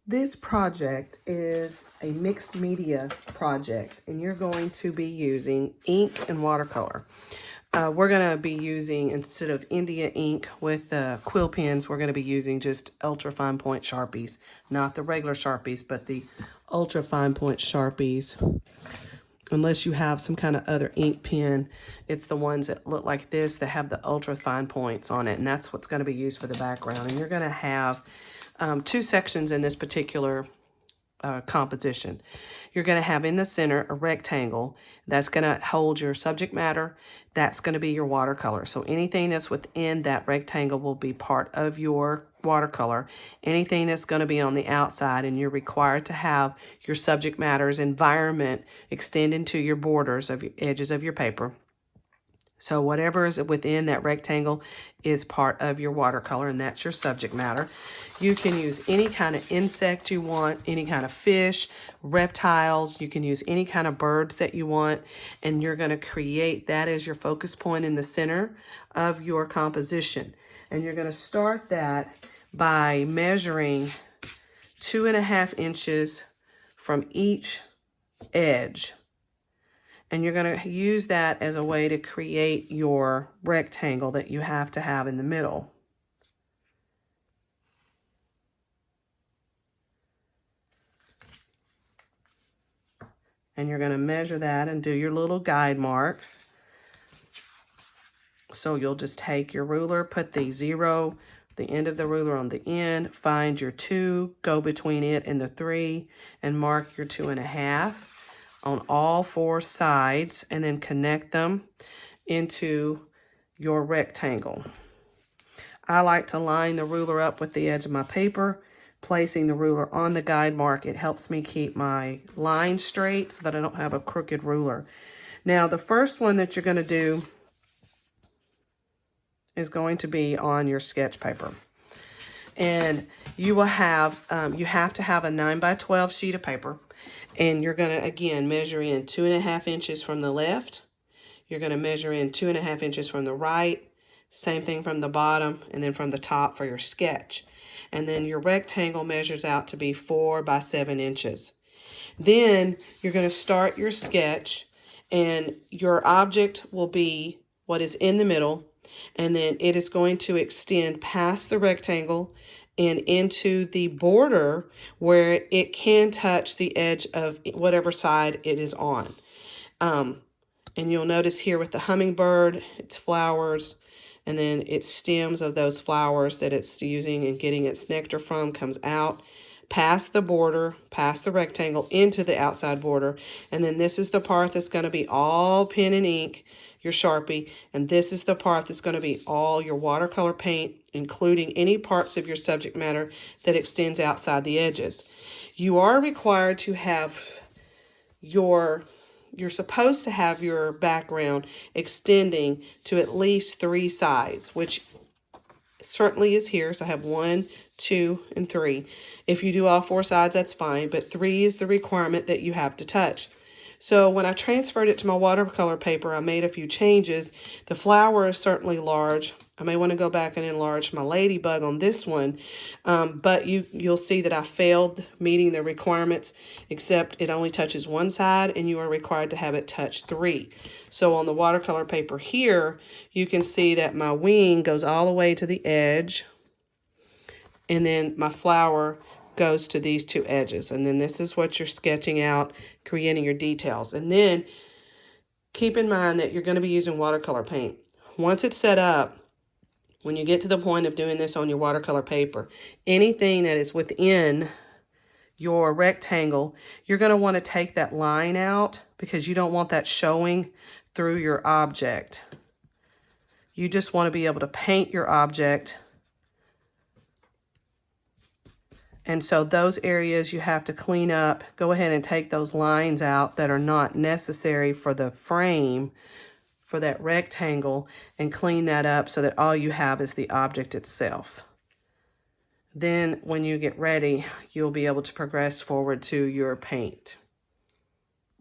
This project is a mixed media project, and you're going to be using ink and watercolor. We're going to be using, instead of India ink with quill pens, we're going to be using just ultra fine point Sharpies. Not the regular Sharpies, but the ultra fine point Sharpies. Unless you have some kind of other ink pen, it's the ones that look like this that have the ultra fine points on it, and that's what's going to be used for the background. And you're going to have two sections in this particular composition. You're going to have in the center a rectangle that's going to hold your subject matter. That's going to be your watercolor. So anything that's within that rectangle will be part of your watercolor. Anything that's going to be on the outside, and you're required to have your subject matter's environment extend into your borders of your edges of your paper. So whatever is within that rectangle is part of your watercolor, and that's your subject matter. You can use any kind of insect you want, any kind of fish, reptiles. You can use any kind of birds that you want, and you're going to create that as your focus point in the center of your composition. And you're going to start that by measuring 2.5 inches from each edge. And you're going to use that as a way to create your rectangle that you have to have in the middle. And you're going to measure that and do your little guide marks. So you'll just take your ruler, put the 0, the end of the ruler on the end, find your 2, go between it and the 3, and mark your 2.5. on all 4 sides, and then connect them into your rectangle. I like to line the ruler up with the edge of my paper, placing the ruler on the guide mark. It helps me keep my line straight so that I don't have a crooked ruler. Now, the first one that you're going to do is going to be on your sketch paper. And you will have, you have to have a 9x12 sheet of paper. And you're going to, again, measure in 2.5 inches from the left. You're going to measure in 2.5 inches from the right. Same thing from the bottom, and then from the top for your sketch. And then your rectangle measures out to be 4 by 7 inches. Then you're going to start your sketch, and your object will be what is in the middle. And then it is going to extend past the rectangle and into the border where it can touch the edge of whatever side it is on. And you'll notice here with the hummingbird, its flowers, and then its stems of those flowers that it's using and getting its nectar from comes out past the border, past the rectangle, into the outside border. And then this is the part that's going to be all pen and ink, your Sharpie, and this is the part that's going to be all your watercolor paint, including any parts of your subject matter that extends outside the edges. You are required to have you're supposed to have your background extending to at least 3 sides, which certainly is here. So I have 1, 2, and 3. If you do all 4 sides, that's fine, but 3 is the requirement that you have to touch. So when I transferred it to my watercolor paper, I made a few changes. The flower is certainly large. I may want to go back and enlarge my ladybug on this one, but you'll see that I failed meeting the requirements, except it only touches 1 side, and you are required to have it touch 3. So on the watercolor paper here, you can see that my wing goes all the way to the edge, and then my flower goes to these 2 edges. And then this is what you're sketching out, creating your details. And then keep in mind that you're going to be using watercolor paint. Once it's set up, when you get to the point of doing this on your watercolor paper, anything that is within your rectangle, you're going to want to take that line out because you don't want that showing through your object. You just want to be able to paint your object. And so those areas you have to clean up. Go ahead and take those lines out that are not necessary for the frame, for that rectangle, and clean that up so that all you have is the object itself. Then when you get ready, you'll be able to progress forward to your paint.